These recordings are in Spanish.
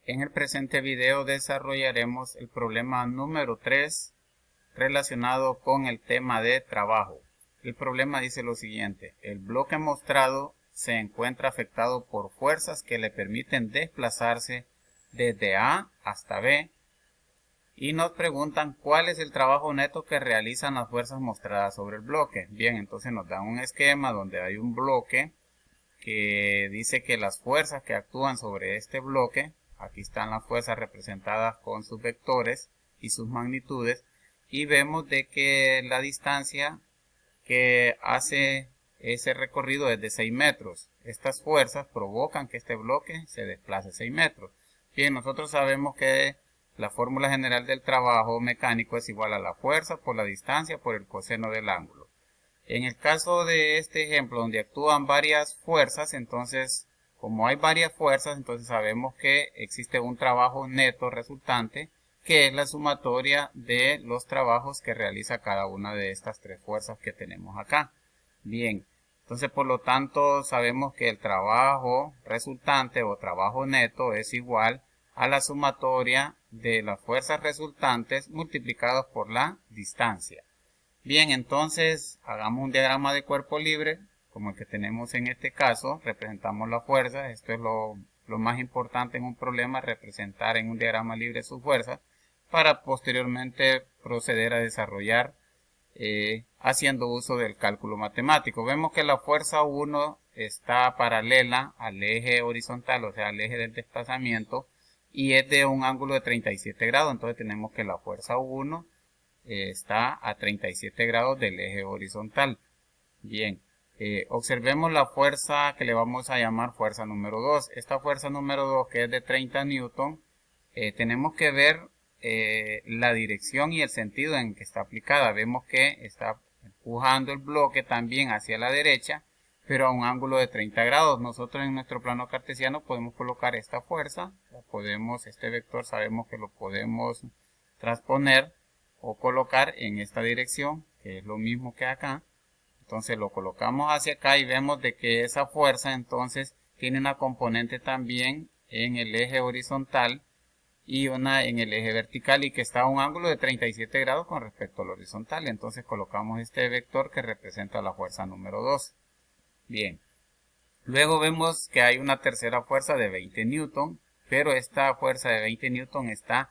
En el presente video desarrollaremos el problema número 3 relacionado con el tema de trabajo. El problema dice lo siguiente: el bloque mostrado se encuentra afectado por fuerzas que le permiten desplazarse desde A hasta B y nos preguntan cuál es el trabajo neto que realizan las fuerzas mostradas sobre el bloque. Bien, entonces nos dan un esquema donde hay un bloque que dice que las fuerzas que actúan sobre este bloque, aquí están las fuerzas representadas con sus vectores y sus magnitudes, y vemos de que la distancia que hace ese recorrido es de 6 metros. Estas fuerzas provocan que este bloque se desplace 6 metros. Bien, nosotros sabemos que la fórmula general del trabajo mecánico es igual a la fuerza por la distancia por el coseno del ángulo. En el caso de este ejemplo donde actúan varias fuerzas, entonces como hay varias fuerzas, entonces sabemos que existe un trabajo neto resultante que es la sumatoria de los trabajos que realiza cada una de estas tres fuerzas que tenemos acá. Bien, entonces por lo tanto sabemos que el trabajo resultante o trabajo neto es igual a la sumatoria de las fuerzas resultantes multiplicados por la distancia. Bien, entonces hagamos un diagrama de cuerpo libre como el que tenemos en este caso. Representamos la fuerza. Esto es lo más importante en un problema, representar en un diagrama libre sus fuerzas para posteriormente proceder a desarrollar haciendo uso del cálculo matemático. Vemos que la fuerza 1 está paralela al eje horizontal, o sea al eje del desplazamiento, y es de un ángulo de 37 grados. Entonces tenemos que la fuerza 1 está a 37 grados del eje horizontal. Bien, observemos la fuerza que le vamos a llamar fuerza número 2. Esta fuerza número 2, que es de 30 newton, tenemos que ver la dirección y el sentido en que está aplicada. Vemos que está empujando el bloque también hacia la derecha, pero a un ángulo de 30 grados. Nosotros en nuestro plano cartesiano podemos colocar esta fuerza, este vector sabemos que lo podemos transponer o colocar en esta dirección, que es lo mismo que acá. Entonces lo colocamos hacia acá y vemos de que esa fuerza entonces tiene una componente también en el eje horizontal y una en el eje vertical, y que está a un ángulo de 37 grados con respecto al horizontal. Entonces colocamos este vector que representa la fuerza número 2. Bien, luego vemos que hay una tercera fuerza de 20 newton, pero esta fuerza de 20 newton está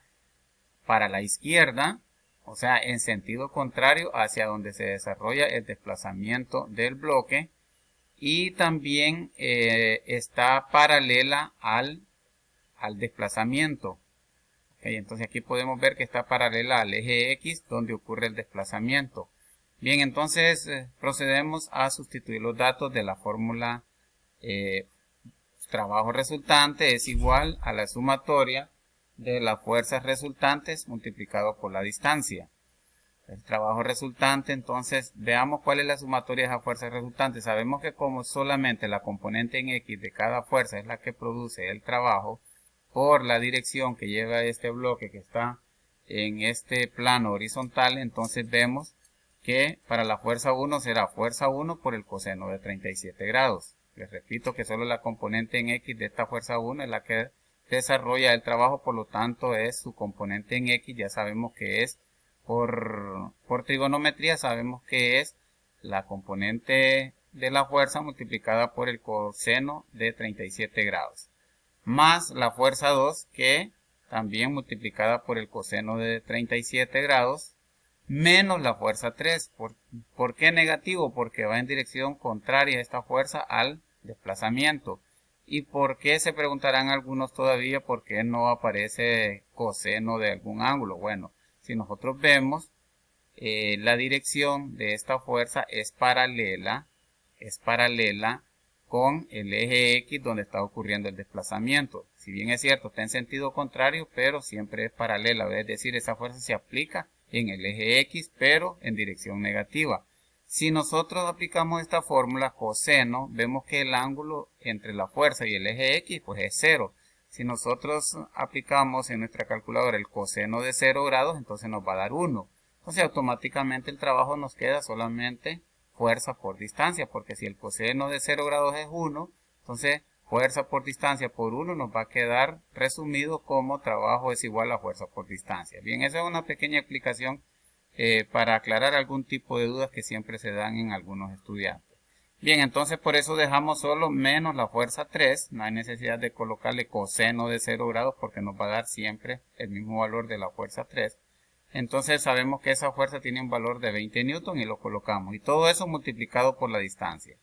para la izquierda, o sea en sentido contrario hacia donde se desarrolla el desplazamiento del bloque, y también está paralela al desplazamiento. Okay, entonces aquí podemos ver que está paralela al eje X donde ocurre el desplazamiento. Bien, entonces procedemos a sustituir los datos de la fórmula. Trabajo resultante es igual a la sumatoria de las fuerzas resultantes multiplicado por la distancia. El trabajo resultante, entonces veamos cuál es la sumatoria de esas fuerzas resultantes. Sabemos que como solamente la componente en X de cada fuerza es la que produce el trabajo por la dirección que lleva este bloque que está en este plano horizontal, entonces vemos que para la fuerza 1 será fuerza 1 por el coseno de 37 grados. Les repito que solo la componente en X de esta fuerza 1 es la que desarrolla el trabajo, por lo tanto es su componente en X. Ya sabemos que es por trigonometría, sabemos que es la componente de la fuerza multiplicada por el coseno de 37 grados. Más la fuerza 2, que también multiplicada por el coseno de 37 grados, menos la fuerza 3. ¿Por qué negativo? Porque va en dirección contraria a esta fuerza al desplazamiento. ¿Y por qué? Se preguntarán algunos todavía por qué no aparece coseno de algún ángulo. Bueno, si nosotros vemos la dirección de esta fuerza es paralela con el eje X donde está ocurriendo el desplazamiento. Si bien es cierto, está en sentido contrario, pero siempre es paralela, es decir, esa fuerza se aplica en el eje X, pero en dirección negativa. Si nosotros aplicamos esta fórmula coseno, vemos que el ángulo entre la fuerza y el eje X pues es 0. Si nosotros aplicamos en nuestra calculadora el coseno de 0 grados, entonces nos va a dar 1. Entonces automáticamente el trabajo nos queda solamente fuerza por distancia, porque si el coseno de 0 grados es 1, entonces fuerza por distancia por 1 nos va a quedar resumido como trabajo es igual a fuerza por distancia. Bien, esa es una pequeña explicación para aclarar algún tipo de dudas que siempre se dan en algunos estudiantes. Bien, entonces por eso dejamos solo menos la fuerza 3, no hay necesidad de colocarle coseno de 0 grados porque nos va a dar siempre el mismo valor de la fuerza 3. Entonces sabemos que esa fuerza tiene un valor de 20 newton y lo colocamos. Y todo eso multiplicado por la distancia.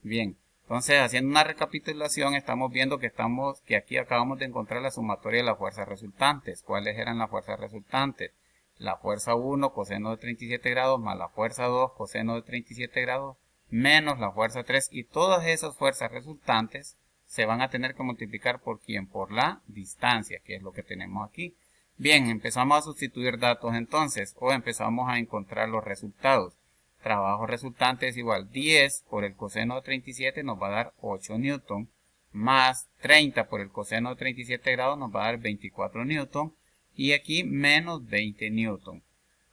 Bien, entonces haciendo una recapitulación estamos viendo que aquí acabamos de encontrar la sumatoria de las fuerzas resultantes. ¿Cuáles eran las fuerzas resultantes? La fuerza 1 coseno de 37 grados más la fuerza 2 coseno de 37 grados menos la fuerza 3 y todas esas fuerzas resultantes se van a tener que multiplicar por ¿quién? Por la distancia, que es lo que tenemos aquí. Bien, empezamos a sustituir datos entonces o empezamos a encontrar los resultados. Trabajo resultante es igual 10 por el coseno de 37 nos va a dar 8 newton más 30 por el coseno de 37 grados nos va a dar 24 newton y aquí menos 20 newton.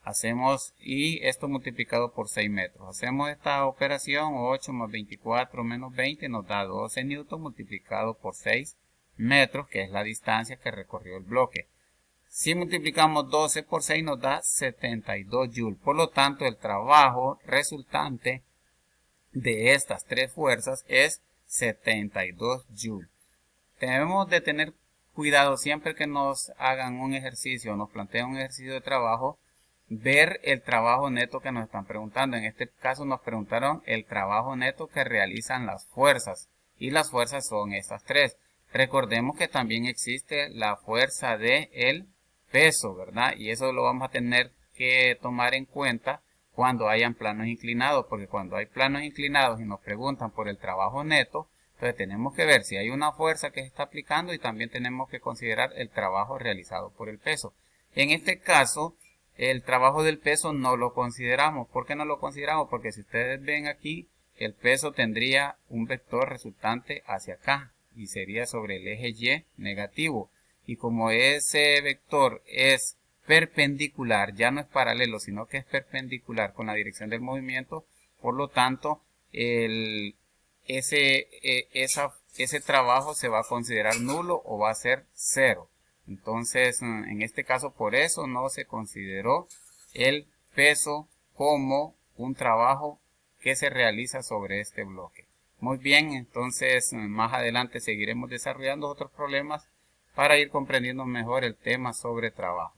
Hacemos, y esto multiplicado por 6 metros. Hacemos esta operación, 8 más 24 menos 20 nos da 12 newton multiplicado por 6 metros, que es la distancia que recorrió el bloque. Si multiplicamos 12 por 6 nos da 72 joules. Por lo tanto, el trabajo resultante de estas tres fuerzas es 72 joules. Debemos de tener cuidado siempre que nos hagan un ejercicio o nos planteen un ejercicio de trabajo, ver el trabajo neto que nos están preguntando. En este caso nos preguntaron el trabajo neto que realizan las fuerzas y las fuerzas son estas tres. Recordemos que también existe la fuerza de el peso, ¿verdad? Y eso lo vamos a tener que tomar en cuenta cuando hayan planos inclinados, porque cuando hay planos inclinados y nos preguntan por el trabajo neto, entonces tenemos que ver si hay una fuerza que se está aplicando y también tenemos que considerar el trabajo realizado por el peso. En este caso, el trabajo del peso no lo consideramos. ¿Por qué no lo consideramos? Porque si ustedes ven aquí, el peso tendría un vector resultante hacia acá y sería sobre el eje Y negativo. Y como ese vector es perpendicular, ya no es paralelo, sino que es perpendicular con la dirección del movimiento, por lo tanto, ese trabajo se va a considerar nulo o va a ser cero. Entonces, en este caso, por eso no se consideró el peso como un trabajo que se realiza sobre este bloque. Muy bien, entonces más adelante seguiremos desarrollando otros problemas para ir comprendiendo mejor el tema sobre trabajo.